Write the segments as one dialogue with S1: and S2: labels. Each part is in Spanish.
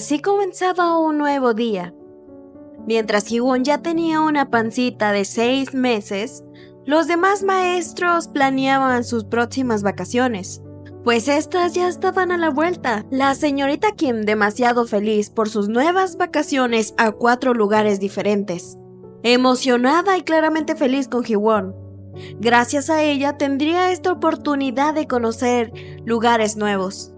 S1: Así comenzaba un nuevo día. Mientras Ji-won ya tenía una pancita de 6 meses, los demás maestros planeaban sus próximas vacaciones, pues estas ya estaban a la vuelta. La señorita Kim demasiado feliz por sus nuevas vacaciones a 4 lugares diferentes. Emocionada y claramente feliz con Ji-won. Gracias a ella tendría esta oportunidad de conocer lugares nuevos.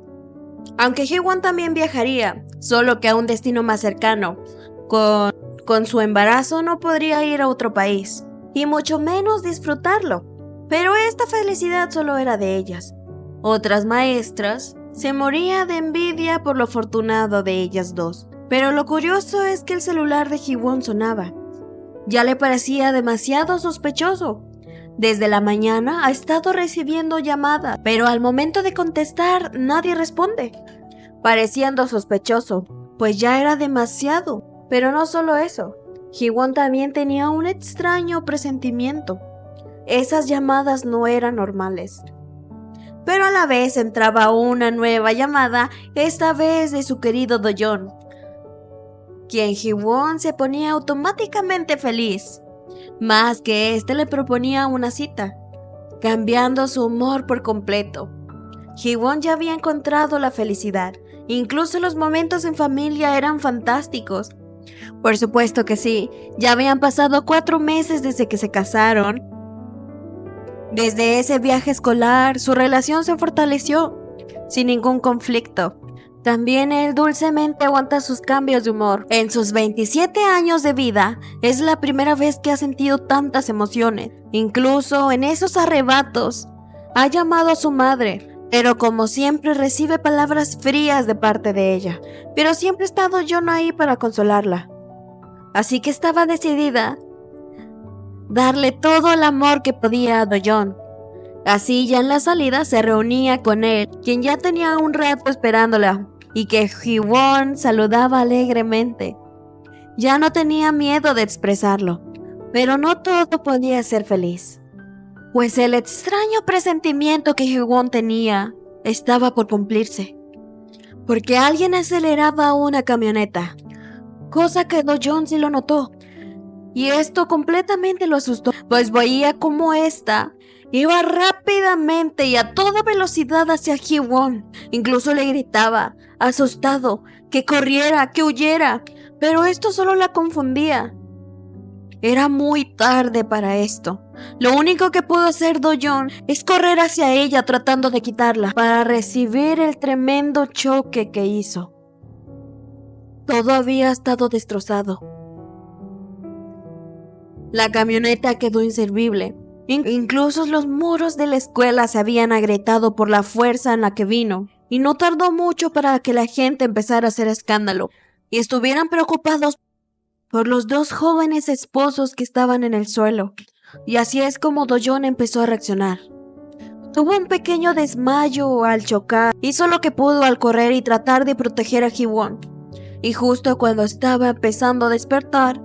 S1: Aunque Ji-won también viajaría, solo que a un destino más cercano. Con su embarazo no podría ir a otro país, y mucho menos disfrutarlo. Pero esta felicidad solo era de ellas. Otras maestras se morían de envidia por lo afortunado de ellas dos. Pero lo curioso es que el celular de Ji-won sonaba. Ya le parecía demasiado sospechoso. Desde la mañana ha estado recibiendo llamadas, pero al momento de contestar nadie responde, pareciendo sospechoso, pues ya era demasiado. Pero no solo eso, Ji-won también tenía un extraño presentimiento. Esas llamadas no eran normales. Pero a la vez entraba una nueva llamada, esta vez de su querido Do-yeon, quien Ji-won se ponía automáticamente feliz. Más que este le proponía una cita, cambiando su humor por completo. Ji-won ya había encontrado la felicidad, incluso los momentos en familia eran fantásticos. Por supuesto que sí, ya habían pasado 4 meses desde que se casaron. Desde ese viaje escolar, su relación se fortaleció, sin ningún conflicto. También él dulcemente aguanta sus cambios de humor. En sus 27 años de vida, es la primera vez que ha sentido tantas emociones. Incluso en esos arrebatos, ha llamado a su madre, pero como siempre recibe palabras frías de parte de ella. Pero siempre ha estado Yeon ahí para consolarla. Así que estaba decidida darle todo el amor que podía a Do-yeon. Así ya en la salida se reunía con él, quien ya tenía un rato esperándola, y que Ji-won saludaba alegremente. Ya no tenía miedo de expresarlo, pero no todo podía ser feliz, pues el extraño presentimiento que Ji-won tenía estaba por cumplirse, porque alguien aceleraba una camioneta, cosa que Do-yeon sí lo notó, y esto completamente lo asustó, pues veía cómo esta iba rápidamente y a toda velocidad hacia Ji-won. Incluso le gritaba, asustado, que corriera, que huyera, pero esto solo la confundía. Era muy tarde para esto. Lo único que pudo hacer Do-yeon es correr hacia ella tratando de quitarla, para recibir el tremendo choque que hizo. Todo había estado destrozado. La camioneta quedó inservible. Incluso los muros de la escuela se habían agrietado por la fuerza en la que vino, y no tardó mucho para que la gente empezara a hacer escándalo, y estuvieran preocupados por los 2 jóvenes esposos que estaban en el suelo. Y así es como Do-yeon empezó a reaccionar. Tuvo un pequeño desmayo al chocar, hizo lo que pudo al correr y tratar de proteger a Ji-won, y justo cuando estaba empezando a despertar,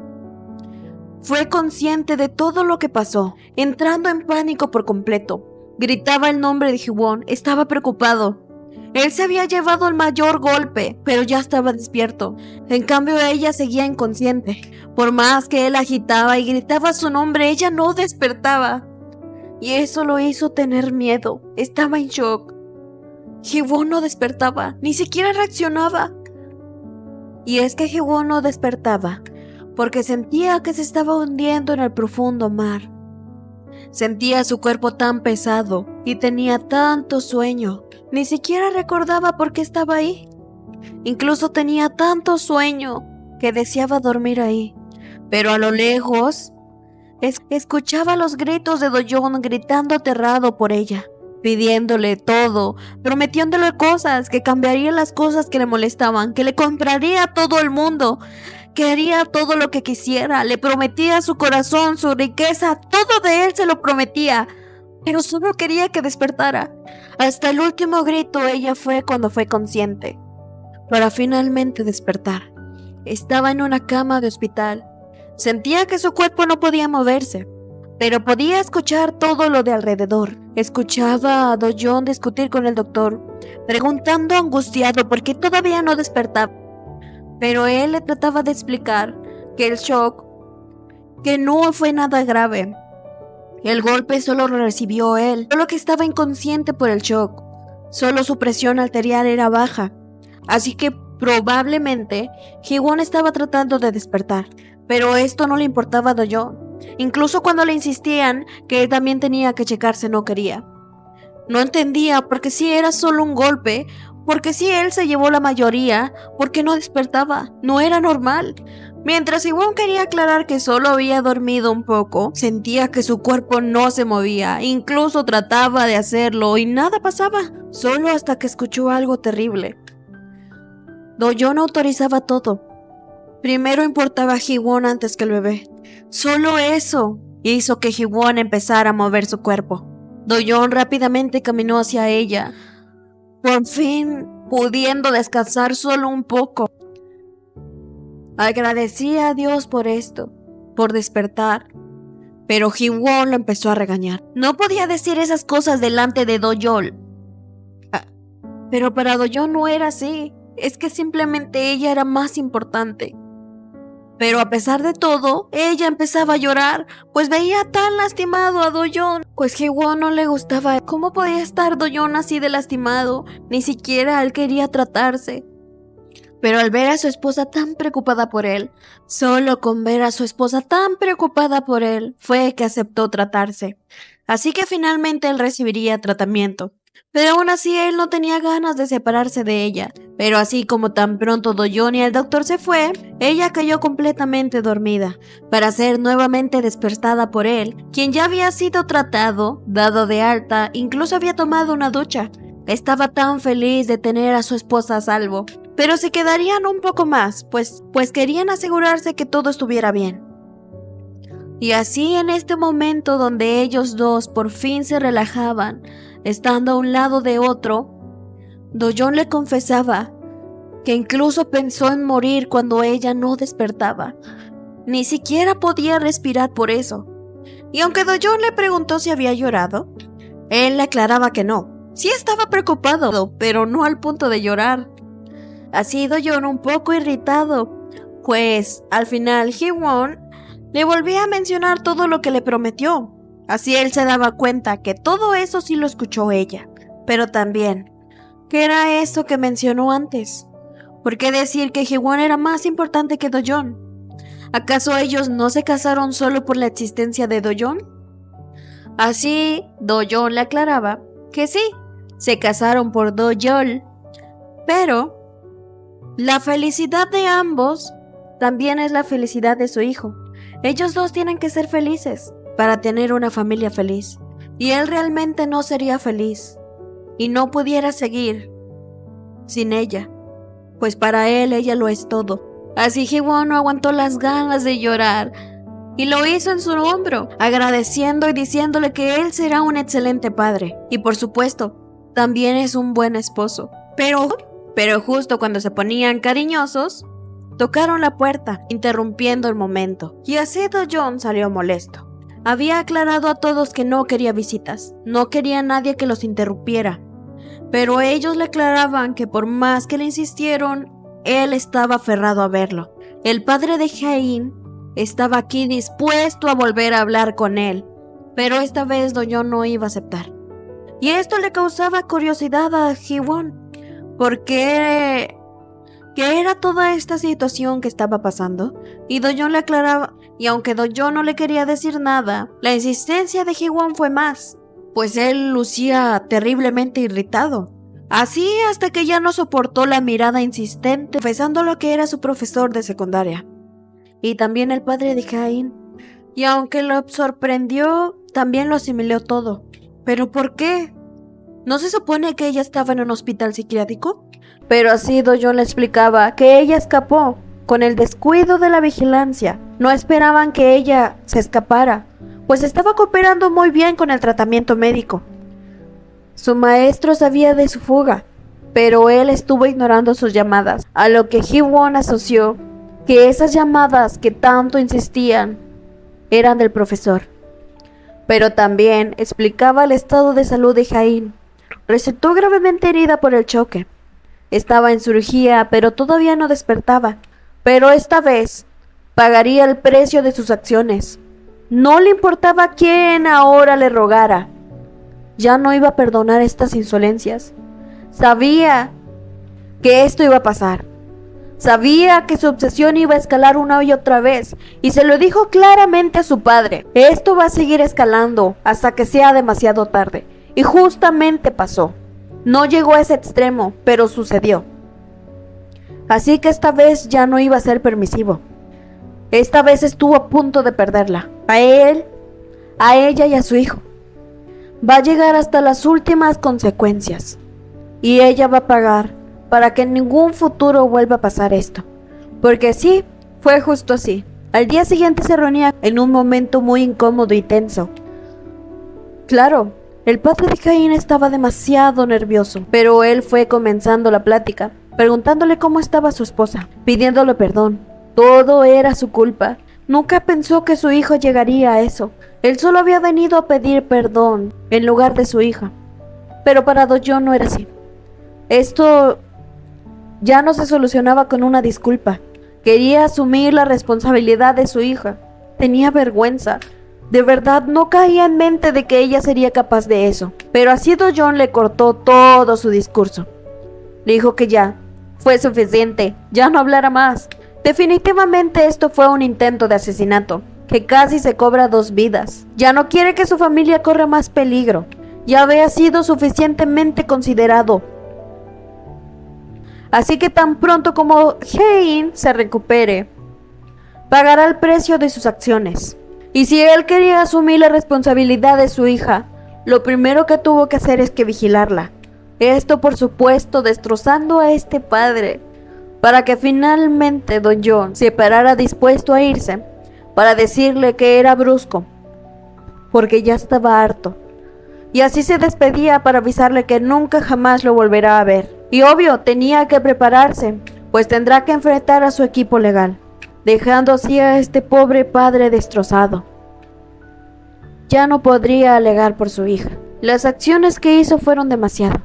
S1: fue consciente de todo lo que pasó, entrando en pánico por completo. Gritaba el nombre de Ji-won, estaba preocupado. Él se había llevado el mayor golpe, pero ya estaba despierto. En cambio ella seguía inconsciente. Por más que él agitaba y gritaba su nombre, ella no despertaba. Y eso lo hizo tener miedo. Estaba en shock. Ji-won no despertaba, ni siquiera reaccionaba. Y es que Ji-won no despertaba porque sentía que se estaba hundiendo en el profundo mar. Sentía su cuerpo tan pesado y tenía tanto sueño. Ni siquiera recordaba por qué estaba ahí. Incluso tenía tanto sueño que deseaba dormir ahí. Pero a lo lejos, escuchaba los gritos de Do-yeon gritando aterrado por ella, pidiéndole todo, prometiéndole cosas, que cambiaría las cosas que le molestaban, que le compraría a todo el mundo, que haría todo lo que quisiera. Le prometía su corazón, su riqueza, todo de él se lo prometía, pero solo quería que despertara. Hasta el último grito ella fue cuando fue consciente, para finalmente despertar. Estaba en una cama de hospital. Sentía que su cuerpo no podía moverse, pero podía escuchar todo lo de alrededor. Escuchaba a Do-yeon discutir con el doctor, preguntando angustiado por qué todavía no despertaba. Pero él le trataba de explicar que el shock, que no fue nada grave. El golpe solo lo recibió él, solo que estaba inconsciente por el shock. Solo su presión arterial era baja, así que probablemente Ji-won estaba tratando de despertar. Pero esto no le importaba a Do-yeon. Incluso cuando le insistían que él también tenía que checarse, no quería. No entendía porque si era solo un golpe, porque si él se llevó la mayoría, ¿por qué no despertaba? No era normal. Mientras Ji-won quería aclarar que solo había dormido un poco, sentía que su cuerpo no se movía, incluso trataba de hacerlo y nada pasaba, solo hasta que escuchó algo terrible. Do-yeon autorizaba todo. Primero importaba a Ji-won antes que el bebé. Solo eso hizo que Ji-won empezara a mover su cuerpo. Do-yeon rápidamente caminó hacia ella, por fin pudiendo descansar solo un poco. Agradecía a Dios por esto, por despertar, pero Ji-won lo empezó a regañar. No podía decir esas cosas delante de Do-yeon. Pero para Do-yeon no era así, es que simplemente ella era más importante. Pero a pesar de todo, ella empezaba a llorar, pues veía tan lastimado a Do-yeon. Pues Ji-won no le gustaba. ¿Cómo podía estar Do-yeon así de lastimado? Ni siquiera él quería tratarse. Pero al ver a su esposa tan preocupada por él, solo con ver a su esposa tan preocupada por él, fue que aceptó tratarse. Así que finalmente él recibiría tratamiento. Pero aún así él no tenía ganas de separarse de ella. Pero así como tan pronto Do-yeon y el doctor se fue, ella cayó completamente dormida, para ser nuevamente despertada por él, quien ya había sido tratado, dado de alta, incluso había tomado una ducha. Estaba tan feliz de tener a su esposa a salvo, pero se quedarían un poco más, pues querían asegurarse que todo estuviera bien. Y así en este momento donde ellos dos por fin se relajaban, estando a un lado de otro, Do-yeon le confesaba que incluso pensó en morir cuando ella no despertaba. Ni siquiera podía respirar por eso. Y aunque Do-yeon le preguntó si había llorado, él le aclaraba que no. Sí estaba preocupado, pero no al punto de llorar. Así Do-yeon un poco irritado, pues al final Ji-won le volvía a mencionar todo lo que le prometió. Así él se daba cuenta que todo eso sí lo escuchó ella, pero también, ¿qué era eso que mencionó antes? ¿Por qué decir que Ji-won era más importante que Do-yeon? ¿Acaso ellos no se casaron solo por la existencia de Do-yeon? Así, Do-yeon le aclaraba que sí, se casaron por Do-yeon, pero la felicidad de ambos también es la felicidad de su hijo. Ellos dos tienen que ser felices para tener una familia feliz. Y él realmente no sería feliz y no pudiera seguir sin ella, pues para él ella lo es todo. Así Ji-won no aguantó las ganas de llorar y lo hizo en su hombro, agradeciendo y diciéndole que él será un excelente padre y por supuesto también es un buen esposo. Pero justo cuando se ponían cariñosos, tocaron la puerta, interrumpiendo el momento, y así Do-yeon salió molesto. Había aclarado a todos que no quería visitas, no quería a nadie que los interrumpiera, pero ellos le aclaraban que por más que le insistieron, él estaba aferrado a verlo. El padre de Jae-in estaba aquí dispuesto a volver a hablar con él, pero esta vez Do-yeon no iba a aceptar. Y esto le causaba curiosidad a Ji-won, porque ¿qué era toda esta situación que estaba pasando? Y Do-yeon le aclaraba, y aunque Do-yeon no le quería decir nada, la insistencia de Ji-won fue más, pues él lucía terriblemente irritado. Así hasta que ya no soportó la mirada insistente, confesando lo que era su profesor de secundaria. Y también el padre de Jae-in. Y aunque lo sorprendió, también lo asimiló todo. ¿Pero por qué? ¿No se supone que ella estaba en un hospital psiquiátrico? Pero así Do-yeon le explicaba que ella escapó con el descuido de la vigilancia. No esperaban que ella se escapara, pues estaba cooperando muy bien con el tratamiento médico. Su maestro sabía de su fuga, pero él estuvo ignorando sus llamadas, a lo que Ji-won asoció que esas llamadas que tanto insistían eran del profesor. Pero también explicaba el estado de salud de Jae-in. Resultó gravemente herida por el choque. Estaba en cirugía, pero todavía no despertaba. pero esta vez pagaría el precio de sus acciones. No le importaba quién ahora le rogara. Ya no iba a perdonar estas insolencias. Sabía que esto iba a pasar. Sabía que su obsesión iba a escalar una y otra vez, y se lo dijo claramente a su padre. Esto va a seguir escalando hasta que sea demasiado tarde. Y justamente pasó. No llegó a ese extremo, pero sucedió. Así que esta vez ya no iba a ser permisivo. Esta vez estuvo a punto de perderla. A él, a ella y a su hijo. Va a llegar hasta las últimas consecuencias. Y ella va a pagar para que en ningún futuro vuelva a pasar esto. Porque sí, fue justo así. Al día siguiente se reunía en un momento muy incómodo y tenso. Claro, el padre de Caín estaba demasiado nervioso, pero él fue comenzando la plática, preguntándole cómo estaba su esposa, pidiéndole perdón. Todo era su culpa. Nunca pensó que su hijo llegaría a eso. Él solo había venido a pedir perdón en lugar de su hija. Pero para Do John no era así. Esto ya no se solucionaba con una disculpa. Quería asumir la responsabilidad de su hija. Tenía vergüenza. De verdad no caía en mente de que ella sería capaz de eso. Pero así Do John le cortó todo su discurso. Le dijo que ya fue suficiente, ya no hablara más. Definitivamente esto fue un intento de asesinato, que casi se cobra 2 vidas. Ya no quiere que su familia corra más peligro. Ya había sido suficientemente considerado. Así que tan pronto como Cain se recupere, pagará el precio de sus acciones. Y si él quería asumir la responsabilidad de su hija, lo primero que tuvo que hacer es que vigilarla. Esto, por supuesto, destrozando a este padre, para que finalmente Do John se parara dispuesto a irse, para decirle que era brusco, porque ya estaba harto. Y así se despedía para avisarle que nunca jamás lo volverá a ver. Y obvio, tenía que prepararse, pues tendrá que enfrentar a su equipo legal, dejando así a este pobre padre destrozado. Ya no podría alegar por su hija. Las acciones que hizo fueron demasiado.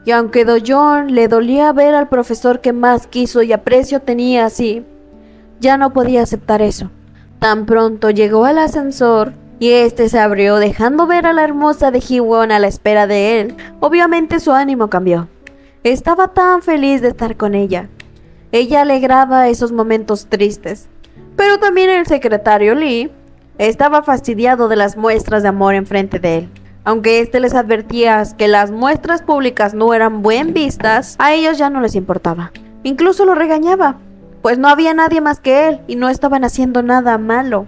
S1: Y aunque Do John le dolía ver al profesor que más quiso y aprecio tenía así, ya no podía aceptar eso. Tan pronto llegó al ascensor y este se abrió dejando ver a la hermosa de Ji-won a la espera de él. Obviamente su ánimo cambió. Estaba tan feliz de estar con ella. Ella alegraba esos momentos tristes. Pero también el secretario Lee estaba fastidiado de las muestras de amor enfrente de él. Aunque éste les advertía que las muestras públicas no eran bien vistas, a ellos ya no les importaba. Incluso lo regañaba, pues no había nadie más que él y no estaban haciendo nada malo.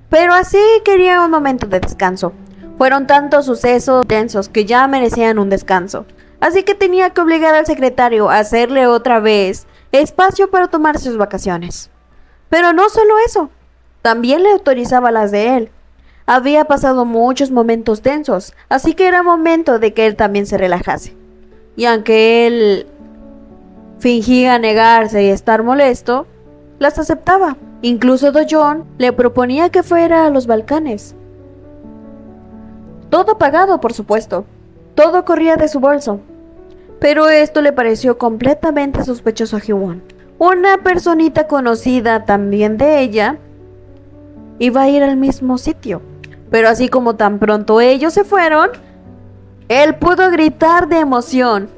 S1: Pero así quería un momento de descanso. Fueron tantos sucesos tensos que ya merecían un descanso. Así que tenía que obligar al secretario a hacerle otra vez espacio para tomar sus vacaciones. Pero no solo eso, también le autorizaba las de él. Había pasado muchos momentos tensos, así que era momento de que él también se relajase. Y aunque él fingía negarse y estar molesto, las aceptaba. Incluso Do John le proponía que fuera a los Balcanes. Todo pagado, por supuesto. Todo corría de su bolso. Pero esto le pareció completamente sospechoso a Ji-won. Una personita conocida también de ella iba a ir al mismo sitio. Pero así como tan pronto ellos se fueron, él pudo gritar de emoción,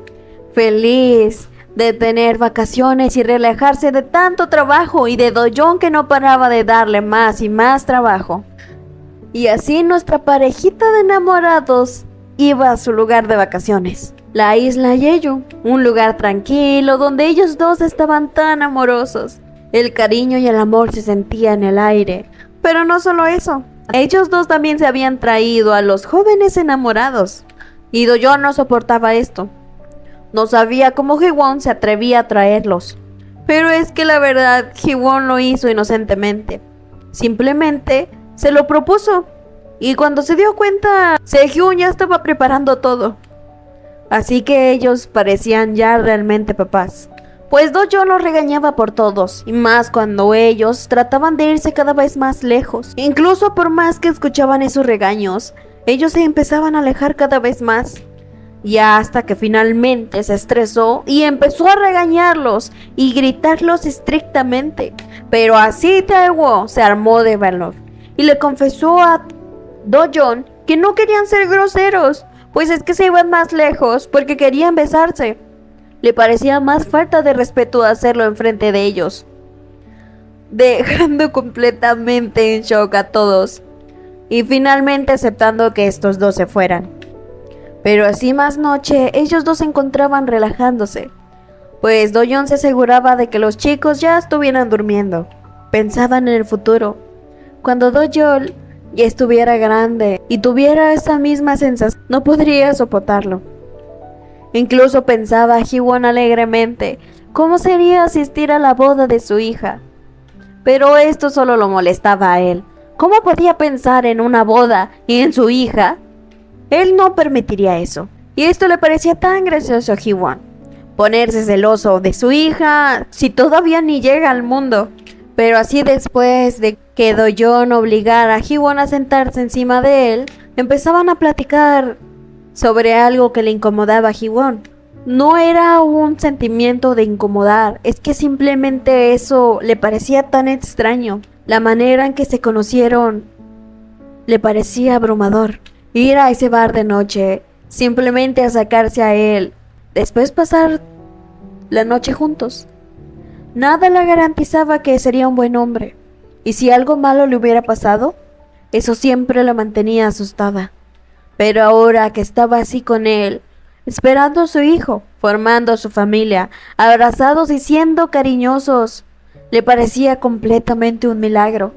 S1: feliz de tener vacaciones y relajarse de tanto trabajo y de Do John que no paraba de darle más y más trabajo. Y así nuestra parejita de enamorados iba a su lugar de vacaciones, la isla Jeju, un lugar tranquilo donde ellos dos estaban tan amorosos. El cariño y el amor se sentían en el aire, pero no solo eso. Ellos dos también se habían traído a los jóvenes enamorados, y Do John no soportaba esto. No sabía cómo Ji-won se atrevía a traerlos, pero es que la verdad Ji-won lo hizo inocentemente. Simplemente se lo propuso, y cuando se dio cuenta, Sejun ya estaba preparando todo. Así que ellos parecían ya realmente papás. Pues Do John los regañaba por todos, y más cuando ellos trataban de irse cada vez más lejos. Incluso por más que escuchaban esos regaños, ellos se empezaban a alejar cada vez más. Y hasta que finalmente se estresó y empezó a regañarlos y gritarlos estrictamente. Pero así Tae-woo se armó de valor y le confesó a Do-yeon que no querían ser groseros, pues es que se iban más lejos porque querían besarse. Le parecía más falta de respeto hacerlo enfrente de ellos, dejando completamente en shock a todos y finalmente aceptando que estos dos se fueran. Pero así más noche, ellos dos se encontraban relajándose, pues Do-yeon se aseguraba de que los chicos ya estuvieran durmiendo. Pensaban en el futuro, cuando Do-yeon ya estuviera grande y tuviera esa misma sensación, no podría soportarlo. Incluso pensaba Ji-won alegremente cómo sería asistir a la boda de su hija. Pero esto solo lo molestaba a él. ¿Cómo podía pensar en una boda y en su hija? Él no permitiría eso. Y esto le parecía tan gracioso a Ji-won. Ponerse celoso de su hija si todavía ni llega al mundo. Pero así después de que Do-yeon obligara a Ji-won a sentarse encima de él, empezaban a platicar sobre algo que le incomodaba a Ji-won. No era un sentimiento de incomodar, es que simplemente eso le parecía tan extraño. La manera en que se conocieron le parecía abrumador. Ir a ese bar de noche, simplemente a sacarse a él, después pasar la noche juntos. Nada le garantizaba que sería un buen hombre, y si algo malo le hubiera pasado, eso siempre la mantenía asustada. Pero ahora que estaba así con él, esperando a su hijo, formando su familia, abrazados y siendo cariñosos, le parecía completamente un milagro.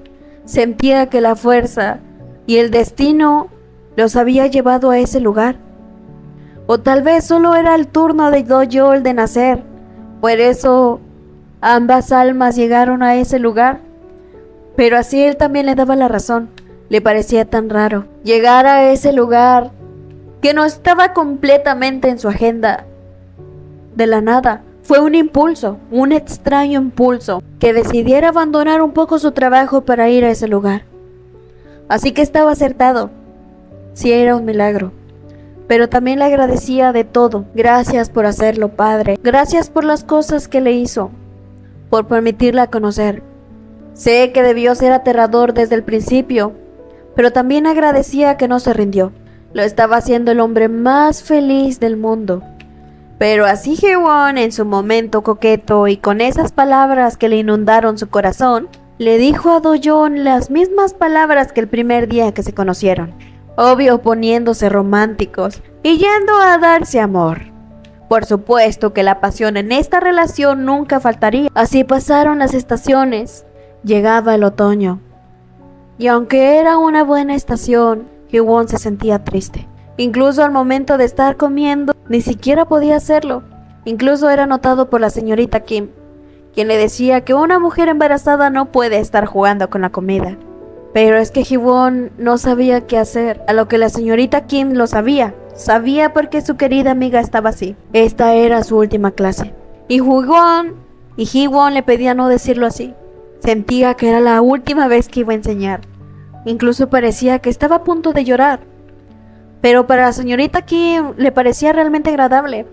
S1: Sentía que la fuerza y el destino los había llevado a ese lugar. O tal vez solo era el turno de Do-yeon de nacer. Por eso ambas almas llegaron a ese lugar. Pero así él también le daba la razón. Le parecía tan raro llegar a ese lugar que no estaba completamente en su agenda. De la nada, fue un impulso, un extraño impulso, que decidiera abandonar un poco su trabajo para ir a ese lugar. Así que estaba acertado. Sí, era un milagro. Pero también le agradecía de todo. Gracias por hacerlo, padre. Gracias por las cosas que le hizo, por permitirla conocer. Sé que debió ser aterrador desde el principio, pero también agradecía que no se rindió. Lo estaba haciendo el hombre más feliz del mundo. Pero así Ji-won, en su momento coqueto y con esas palabras que le inundaron su corazón, le dijo a Do-yeon las mismas palabras que el primer día que se conocieron. Obvio, poniéndose románticos y yendo a darse amor. Por supuesto que la pasión en esta relación nunca faltaría. Así pasaron las estaciones. Llegaba el otoño. Y aunque era una buena estación, Ji-won se sentía triste. Incluso al momento de estar comiendo, ni siquiera podía hacerlo. Incluso era notado por la señorita Kim, quien le decía que una mujer embarazada no puede estar jugando con la comida. Pero es que Ji-won no sabía qué hacer, a lo que la señorita Kim lo sabía. Sabía porque su querida amiga estaba así. Esta era su última clase. Y Ji-won le pedía no decirlo así. Sentía que era la última vez que iba a enseñar. Incluso parecía que estaba a punto de llorar. Pero para la señorita Kim le parecía realmente agradable.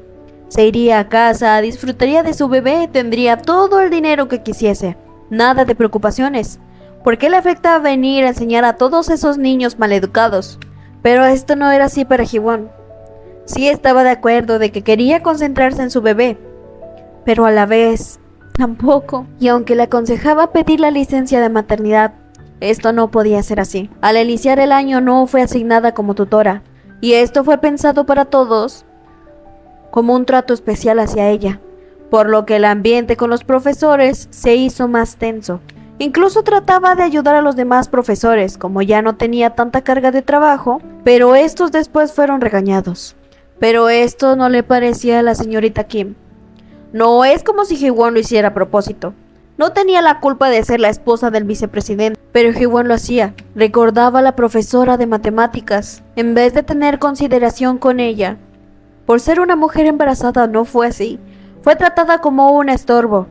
S1: Se iría a casa, disfrutaría de su bebé, tendría todo el dinero que quisiese. Nada de preocupaciones. ¿Por qué le afectaba venir a enseñar a todos esos niños maleducados? Pero esto no era así para Ji-won. Sí estaba de acuerdo de que quería concentrarse en su bebé, pero a la vez tampoco. Y aunque le aconsejaba pedir la licencia de maternidad, esto no podía ser así. Al iniciar el año no fue asignada como tutora, y esto fue pensado para todos como un trato especial hacia ella, por lo que el ambiente con los profesores se hizo más tenso. Incluso trataba de ayudar a los demás profesores, como ya no tenía tanta carga de trabajo, pero estos después fueron regañados. Pero esto no le parecía a la señorita Kim. No es como si Ji-won lo hiciera a propósito. No tenía la culpa de ser la esposa del vicepresidente, pero Ji-won lo hacía. Recordaba a la profesora de matemáticas, en vez de tener consideración con ella. Por ser una mujer embarazada no fue así. Fue tratada como un estorbo.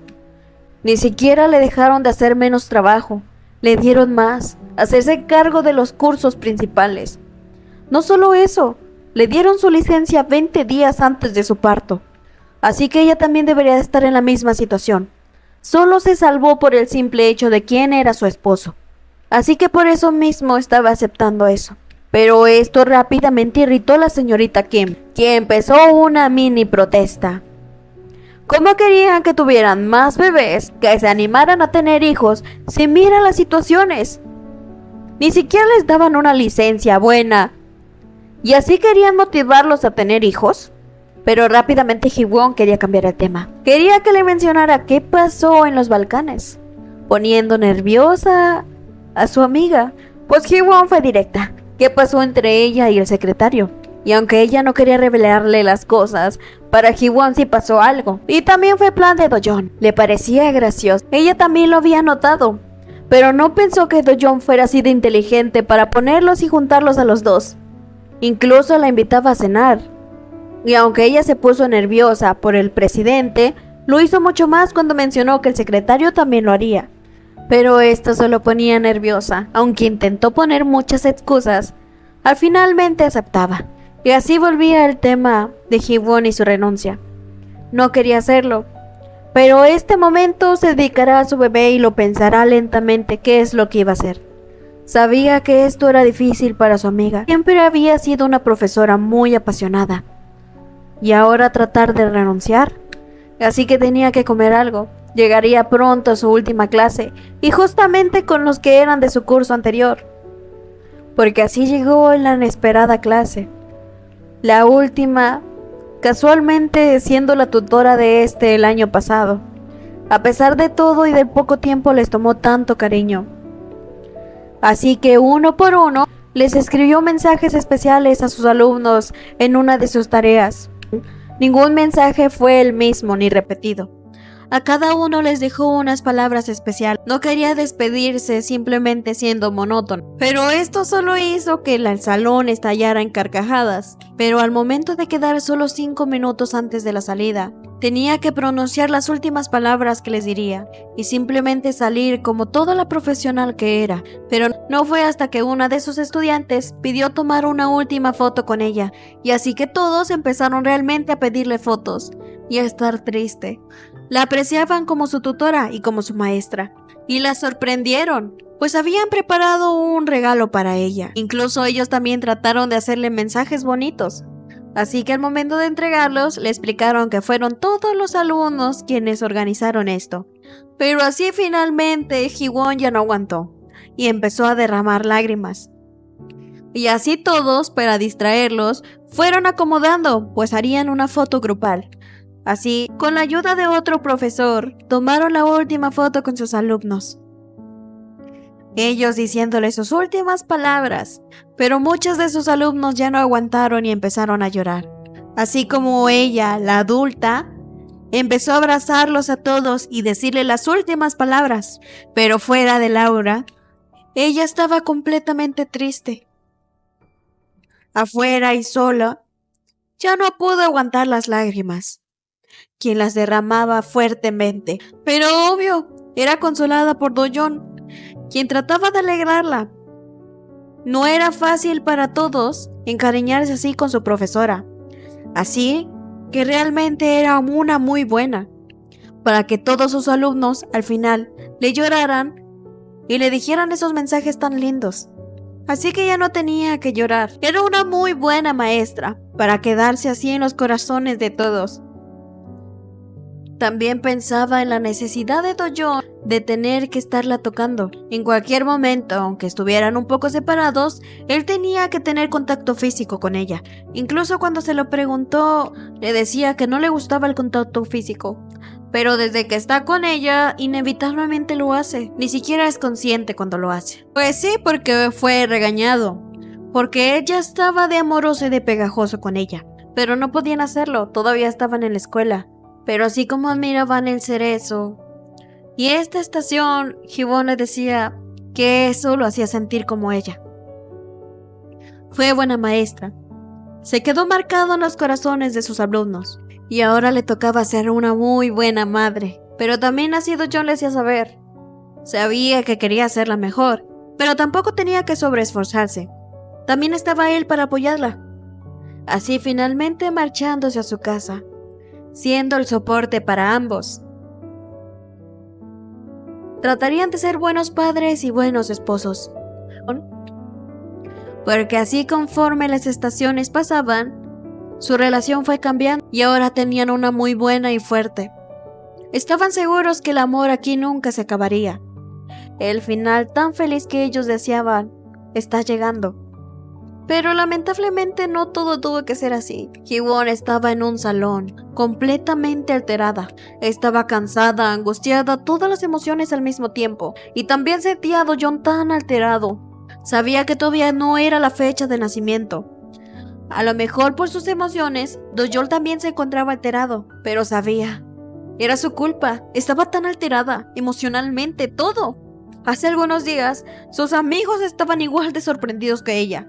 S1: Ni siquiera le dejaron de hacer menos trabajo. Le dieron más, hacerse cargo de los cursos principales. No solo eso, le dieron su licencia 20 días antes de su parto. Así que ella también debería estar en la misma situación. Solo se salvó por el simple hecho de quién era su esposo. Así que por eso mismo estaba aceptando eso. Pero esto rápidamente irritó a la señorita Kim, quien empezó una mini protesta. ¿Cómo querían que tuvieran más bebés, que se animaran a tener hijos, si miran las situaciones? Ni siquiera les daban una licencia buena. ¿Y así querían motivarlos a tener hijos? Pero rápidamente Ji-won quería cambiar el tema. Quería que le mencionara qué pasó en los Balcanes, poniendo nerviosa a su amiga. Pues Ji-won fue directa. ¿Qué pasó entre ella y el secretario? Y aunque ella no quería revelarle las cosas, para Ji-won sí pasó algo. Y también fue plan de Do-yeon. Le parecía gracioso. Ella también lo había notado. Pero no pensó que Do-yeon fuera así de inteligente para ponerlos y juntarlos a los dos. Incluso la invitaba a cenar. Y aunque ella se puso nerviosa por el presidente, lo hizo mucho más cuando mencionó que el secretario también lo haría. Pero esto solo ponía nerviosa, aunque intentó poner muchas excusas, al finalmente aceptaba. Y así volvía el tema de Ji-won y su renuncia. No quería hacerlo, pero este momento se dedicará a su bebé y lo pensará lentamente qué es lo que iba a hacer. Sabía que esto era difícil para su amiga. Siempre había sido una profesora muy apasionada. Y ahora tratar de renunciar. Así que tenía que comer algo. Llegaría pronto a su última clase, y justamente con los que eran de su curso anterior. Porque así llegó en la inesperada clase. La última, casualmente siendo la tutora de el año pasado. A pesar de todo y del poco tiempo les tomó tanto cariño. Así que uno por uno les escribió mensajes especiales a sus alumnos en una de sus tareas. Ningún mensaje fue el mismo ni repetido. A cada uno les dejó unas palabras especiales. No quería despedirse simplemente siendo monótono. Pero esto solo hizo que el salón estallara en carcajadas. Pero al momento de quedar solo 5 minutos antes de la salida, tenía que pronunciar las últimas palabras que les diría. Y simplemente salir como toda la profesional que era. Pero no fue hasta que una de sus estudiantes pidió tomar una última foto con ella. Y así que todos empezaron realmente a pedirle fotos. Y a estar triste. La apreciaban como su tutora y como su maestra, y la sorprendieron, pues habían preparado un regalo para ella. Incluso ellos también trataron de hacerle mensajes bonitos. Así que al momento de entregarlos, le explicaron que fueron todos los alumnos quienes organizaron esto. Pero así finalmente Ji-won ya no aguantó, y empezó a derramar lágrimas. Y así todos, para distraerlos, fueron acomodando, pues harían una foto grupal. Así, con la ayuda de otro profesor, tomaron la última foto con sus alumnos. Ellos diciéndole sus últimas palabras, pero muchos de sus alumnos ya no aguantaron y empezaron a llorar. Así como ella, la adulta, empezó a abrazarlos a todos y decirle las últimas palabras. Pero fuera de Laura, ella estaba completamente triste. Afuera y sola, ya no pudo aguantar las lágrimas, quien las derramaba fuertemente, pero obvio, era consolada por Do-yeon, quien trataba de alegrarla. No era fácil para todos encariñarse así con su profesora, así que realmente era una muy buena, para que todos sus alumnos al final le lloraran y le dijeran esos mensajes tan lindos. Así que ya no tenía que llorar, era una muy buena maestra, para quedarse así en los corazones de todos. También pensaba en la necesidad de Do-yeon de tener que estarla tocando. En cualquier momento, aunque estuvieran un poco separados, él tenía que tener contacto físico con ella. Incluso cuando se lo preguntó, le decía que no le gustaba el contacto físico. Pero desde que está con ella, inevitablemente lo hace. Ni siquiera es consciente cuando lo hace. Pues sí, porque fue regañado. Porque ella estaba de amoroso y de pegajoso con ella. Pero no podían hacerlo, todavía estaban en la escuela. Pero así como admiraban el cerezo y esta estación, Ji-won le decía que eso lo hacía sentir como ella. Fue buena maestra. Se quedó marcado en los corazones de sus alumnos. Y ahora le tocaba ser una muy buena madre. Pero también así Do-yeon le hacía saber. Sabía que quería hacerla mejor, pero tampoco tenía que sobreesforzarse. También estaba él para apoyarla. así finalmente marchándose a su casa, siendo el soporte para ambos. Tratarían de ser buenos padres y buenos esposos, porque así conforme las estaciones pasaban, su relación fue cambiando y ahora tenían una muy buena y fuerte. Estaban seguros que el amor aquí nunca se acabaría. El final tan feliz que ellos deseaban está llegando. Pero lamentablemente no todo tuvo que ser así. Ji-won estaba en un salón, completamente alterada. Estaba cansada, angustiada, todas las emociones al mismo tiempo. Y también sentía a Do-yeon tan alterado. Sabía que todavía no era la fecha de nacimiento. A lo mejor por sus emociones, Do-yeon también se encontraba alterado, pero sabía. Era su culpa, estaba tan alterada, emocionalmente, todo. Hace algunos días, sus amigos estaban igual de sorprendidos que ella.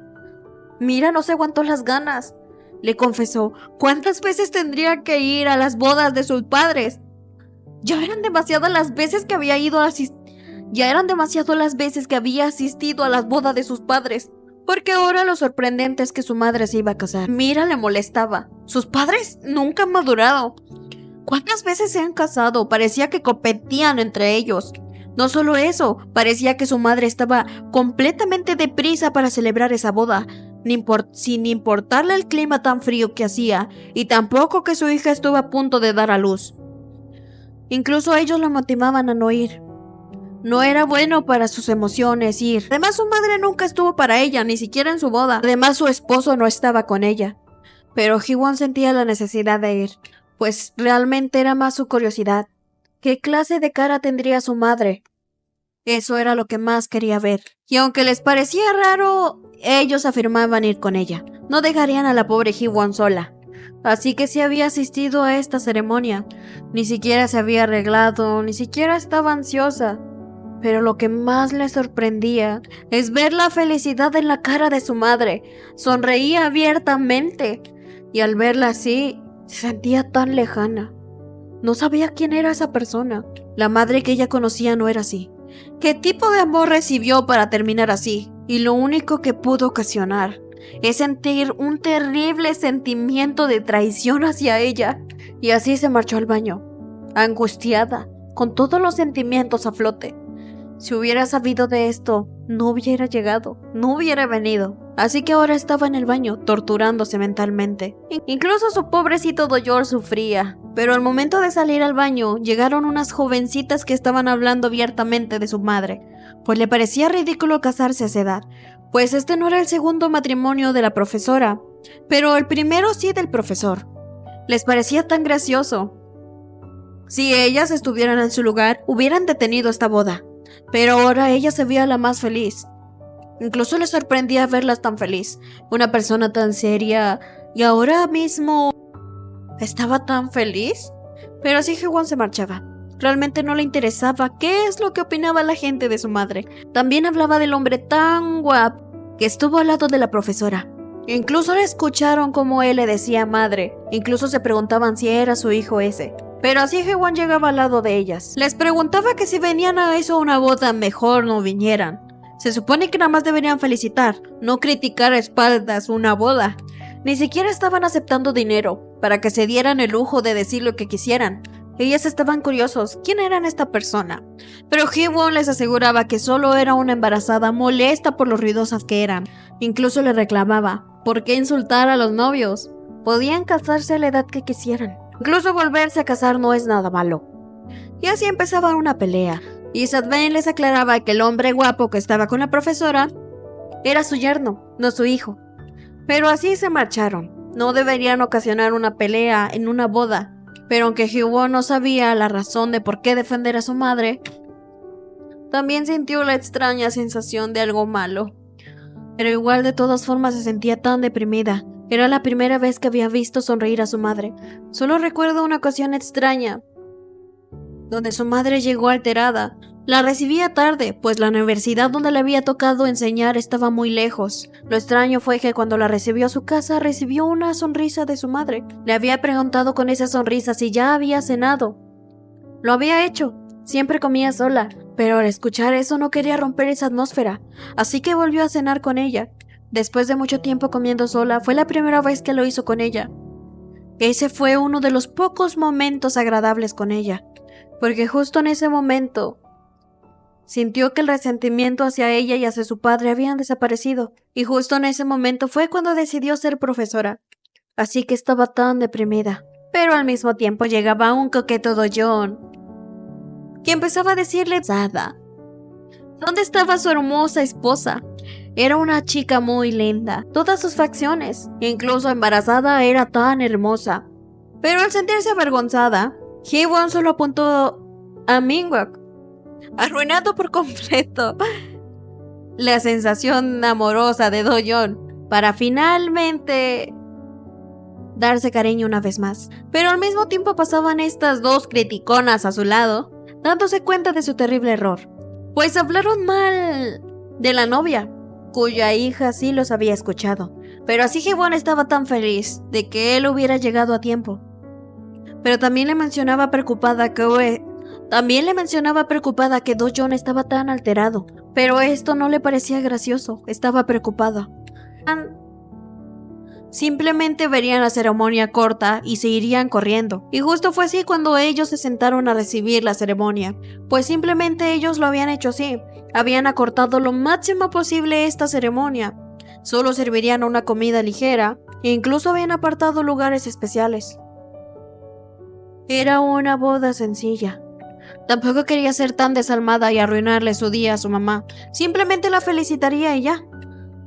S1: Mira, no se aguantó las ganas, le confesó. ¿Cuántas veces tendría que ir a las bodas de sus padres? Ya eran demasiadas las veces que había asistido a las bodas de sus padres. Porque ahora lo sorprendente es que su madre se iba a casar. Mira, le molestaba. Sus padres nunca han madurado. ¿Cuántas veces se han casado? Parecía que competían entre ellos. No solo eso, parecía que su madre estaba completamente deprisa para celebrar esa boda, sin importarle el clima tan frío que hacía, y tampoco que su hija estuvo a punto de dar a luz. Incluso ellos la motivaban a no ir. No era bueno para sus emociones ir. Además, su madre nunca estuvo para ella, ni siquiera en su boda. Además, su esposo no estaba con ella. Pero Ji-won sentía la necesidad de ir, pues realmente era más su curiosidad. ¿Qué clase de cara tendría su madre? Eso era lo que más quería ver. Y aunque les parecía raro, ellos afirmaban ir con ella. No dejarían a la pobre Ji-won sola. Así que sí había asistido a esta ceremonia. Ni siquiera se había arreglado, ni siquiera estaba ansiosa. Pero lo que más le sorprendía es ver la felicidad en la cara de su madre. Sonreía abiertamente. Y al verla así, se sentía tan lejana. No sabía quién era esa persona. La madre que ella conocía no era así. ¿Qué tipo de amor recibió para terminar así? Y lo único que pudo ocasionar es sentir un terrible sentimiento de traición hacia ella. Y así se marchó al baño, angustiada, con todos los sentimientos a flote. Si hubiera sabido de esto, no hubiera llegado, no hubiera venido. Así que ahora estaba en el baño, torturándose mentalmente. Incluso su pobrecito Do-yeon sufría. Pero al momento de salir al baño, llegaron unas jovencitas que estaban hablando abiertamente de su madre, pues le parecía ridículo casarse a esa edad, pues este no era el segundo matrimonio de la profesora, pero el primero sí del profesor. Les parecía tan gracioso. Si ellas estuvieran en su lugar, hubieran detenido esta boda. Pero ahora ella se veía la más feliz. Incluso le sorprendía verlas tan feliz. Una persona tan seria y ahora mismo estaba tan feliz. Pero así Ji-won se marchaba. Realmente no le interesaba qué es lo que opinaba la gente de su madre. También hablaba del hombre tan guapo que estuvo al lado de la profesora. Incluso le escucharon como él le decía madre. Incluso se preguntaban si era su hijo ese. Pero así Ji-won llegaba al lado de ellas. Les preguntaba que si venían a eso una boda, mejor no vinieran. Se supone que nada más deberían felicitar, no criticar a espaldas una boda. Ni siquiera estaban aceptando dinero, para que se dieran el lujo de decir lo que quisieran. Ellas estaban curiosos, ¿quién era esta persona? Pero Ji-won les aseguraba que solo era una embarazada molesta por lo ruidosas que eran. Incluso le reclamaba, ¿por qué insultar a los novios? Podían casarse a la edad que quisieran. Incluso volverse a casar no es nada malo. Y así empezaba una pelea. Y Sadben les aclaraba que el hombre guapo que estaba con la profesora era su yerno, no su hijo. Pero así se marcharon. No deberían ocasionar una pelea en una boda. Pero aunque Ji-won no sabía la razón de por qué defender a su madre, también sintió la extraña sensación de algo malo. Pero igual de todas formas se sentía tan deprimida. Era la primera vez que había visto sonreír a su madre. Solo recuerdo una ocasión extraña, donde su madre llegó alterada. La recibía tarde, pues la universidad donde le había tocado enseñar estaba muy lejos. Lo extraño fue que cuando la recibió a su casa, recibió una sonrisa de su madre. Le había preguntado con esa sonrisa si ya había cenado. Lo había hecho, siempre comía sola, pero al escuchar eso no quería romper esa atmósfera, así que volvió a cenar con ella. Después de mucho tiempo comiendo sola, fue la primera vez que lo hizo con ella. Ese fue uno de los pocos momentos agradables con ella, porque justo en ese momento sintió que el resentimiento hacia ella y hacia su padre habían desaparecido, y justo en ese momento fue cuando decidió ser profesora. Así que estaba tan deprimida. Pero al mismo tiempo llegaba un coqueto Do Yeon, que empezaba a decirle Sada. ¿Dónde estaba su hermosa esposa? Era una chica muy linda, todas sus facciones, incluso embarazada, era tan hermosa. Pero al sentirse avergonzada, Hee-won solo apuntó a Min-wook, arruinando por completo la sensación amorosa de Do Yeon, para finalmente darse cariño una vez más. Pero al mismo tiempo pasaban estas dos criticonas a su lado, dándose cuenta de su terrible error, pues hablaron mal de la novia, cuya hija sí los había escuchado. Pero así Hee-won estaba tan feliz de que él hubiera llegado a tiempo. Pero también le mencionaba preocupada que Do Yeon estaba tan alterado. Pero esto no le parecía gracioso, estaba preocupada. Simplemente verían la ceremonia corta y se irían corriendo. Y justo fue así cuando ellos se sentaron a recibir la ceremonia, pues simplemente ellos lo habían hecho así. Habían acortado lo máximo posible esta ceremonia. Solo servirían una comida ligera e incluso habían apartado lugares especiales. Era una boda sencilla. Tampoco quería ser tan desalmada y arruinarle su día a su mamá. Simplemente la felicitaría y ya.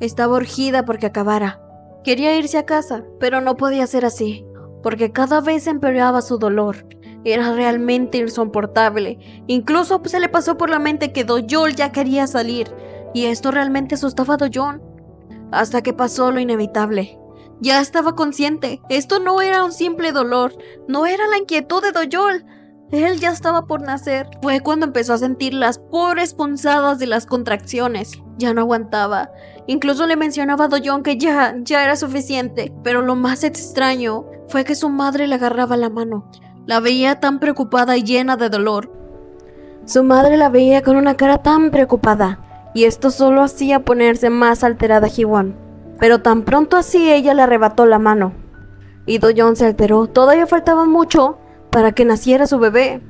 S1: Estaba urgida porque acabara. Quería irse a casa, pero no podía ser así, porque cada vez empeoraba su dolor. Era realmente insoportable. Incluso se le pasó por la mente que Do Yeon ya quería salir, y esto realmente asustaba a Do Yeon. Hasta que pasó lo inevitable. Ya estaba consciente. Esto no era un simple dolor, no era la inquietud de Do Yeon. Él ya estaba por nacer. Fue cuando empezó a sentir las pobres punzadas de las contracciones. Ya no aguantaba. Incluso le mencionaba a Do Yeon que ya era suficiente. Pero lo más extraño fue que su madre le agarraba la mano. La veía tan preocupada y llena de dolor. Su madre la veía con una cara tan preocupada, y esto solo hacía ponerse más alterada a Hee-won. Pero tan pronto así ella le arrebató la mano, y Do Yeon se alteró. Todavía faltaba mucho para que naciera su bebé,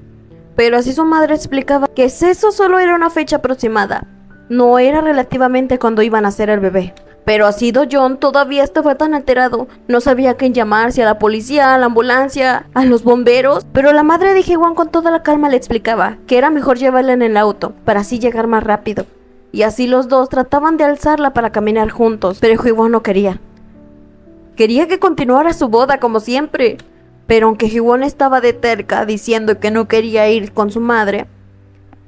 S1: pero así su madre explicaba que eso solo era una fecha aproximada, no era relativamente cuando iba a nacer el bebé. Pero así Do Yeon todavía estaba tan alterado, no sabía a quién llamar, si a la policía, a la ambulancia, a los bomberos. Pero la madre de Hee-won con toda la calma le explicaba que era mejor llevarla en el auto, para así llegar más rápido. Y así los dos trataban de alzarla para caminar juntos, pero Hee-won no quería. Quería que continuara su boda como siempre. Pero aunque Hee-won estaba de terca diciendo que no quería ir con su madre,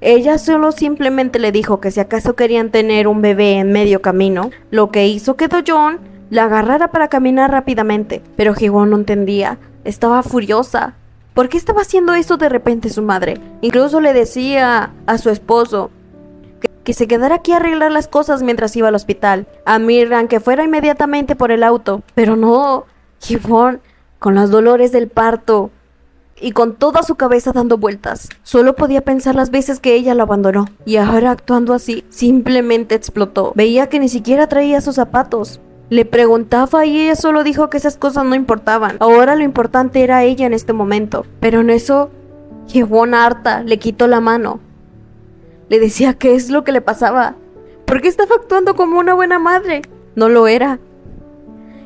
S1: ella solo simplemente le dijo que si acaso querían tener un bebé en medio camino, lo que hizo que Do Yeon la agarrara para caminar rápidamente. Pero Hee-won no entendía, estaba furiosa. ¿Por qué estaba haciendo eso de repente su madre? Incluso le decía a su esposo que se quedara aquí a arreglar las cosas mientras iba al hospital. A Mirran que fuera inmediatamente por el auto. Pero no, Hee-won, con los dolores del parto y con toda su cabeza dando vueltas, solo podía pensar las veces que ella lo abandonó. Y ahora actuando así, simplemente explotó. Veía que ni siquiera traía sus zapatos. Le preguntaba y ella solo dijo que esas cosas no importaban. Ahora lo importante era ella en este momento. Pero en eso, Hee-won harta le quitó la mano. Le decía qué es lo que le pasaba. ¿Por qué estaba actuando como una buena madre? No lo era.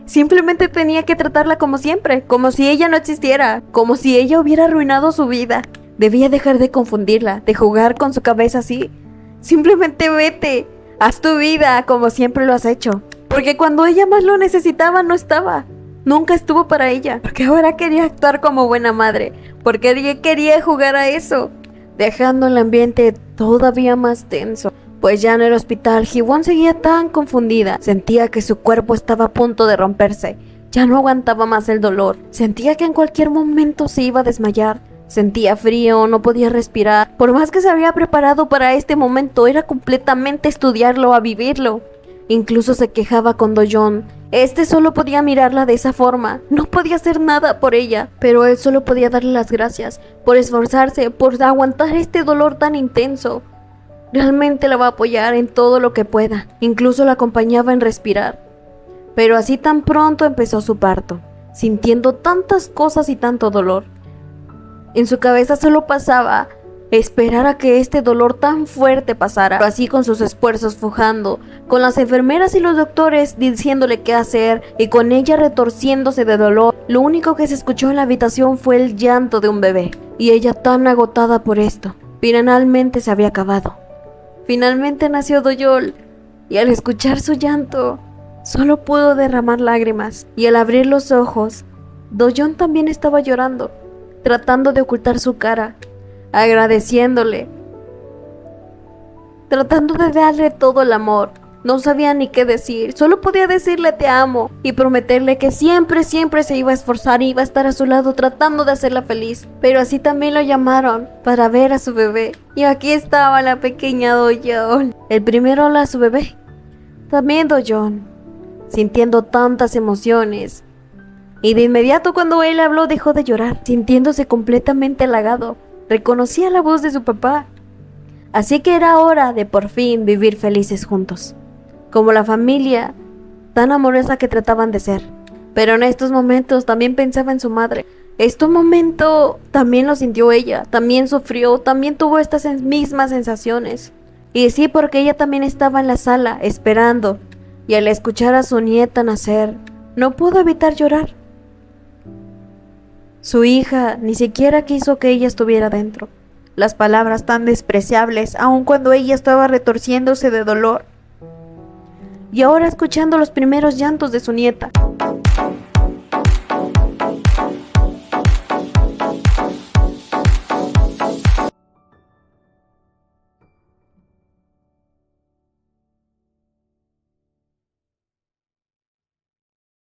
S1: Simplemente tenía que tratarla como siempre, como si ella no existiera, como si ella hubiera arruinado su vida. Debía dejar de confundirla, de jugar con su cabeza así. Simplemente vete, haz tu vida como siempre lo has hecho. Porque cuando ella más lo necesitaba no estaba. Nunca estuvo para ella. Porque ahora quería actuar como buena madre. Porque ella quería jugar a eso, dejando el ambiente todavía más tenso. Pues ya en el hospital, Hee-won seguía tan confundida. Sentía que su cuerpo estaba a punto de romperse. Ya no aguantaba más el dolor. Sentía que en cualquier momento se iba a desmayar. Sentía frío, no podía respirar. Por más que se había preparado para este momento, era completamente estudiarlo a vivirlo. Incluso se quejaba con Do Yeon. Este solo podía mirarla de esa forma. No podía hacer nada por ella. Pero él solo podía darle las gracias por esforzarse, por aguantar este dolor tan intenso. Realmente la va a apoyar en todo lo que pueda. Incluso la acompañaba en respirar. Pero así tan pronto empezó su parto, sintiendo tantas cosas y tanto dolor. En su cabeza solo pasaba esperar a que este dolor tan fuerte pasara, así con sus esfuerzos fujando, con las enfermeras y los doctores diciéndole qué hacer y con ella retorciéndose de dolor. Lo único que se escuchó en la habitación fue el llanto de un bebé, y ella tan agotada por esto. Finalmente se había acabado. Finalmente nació Doyol, y al escuchar su llanto, solo pudo derramar lágrimas, y al abrir los ojos, Doyon también estaba llorando, tratando de ocultar su cara, agradeciéndole, tratando de darle todo el amor. No sabía ni qué decir, solo podía decirle te amo y prometerle que siempre se iba a esforzar y iba a estar a su lado tratando de hacerla feliz. Pero así también lo llamaron para ver a su bebé, y aquí estaba la pequeña Doyon. El primero hola a su bebé, también Doyon, sintiendo tantas emociones. Y de inmediato cuando él habló dejó de llorar, sintiéndose completamente halagado. Reconocía la voz de su papá. Así que era hora de por fin vivir felices juntos, como la familia tan amorosa que trataban de ser. Pero en estos momentos también pensaba en su madre. Este momento también lo sintió ella, también sufrió, también tuvo estas mismas sensaciones. Y sí, porque ella también estaba en la sala, esperando, y al escuchar a su nieta nacer, no pudo evitar llorar. Su hija ni siquiera quiso que ella estuviera dentro. Las palabras tan despreciables, aun cuando ella estaba retorciéndose de dolor. Y ahora escuchando los primeros llantos de su nieta.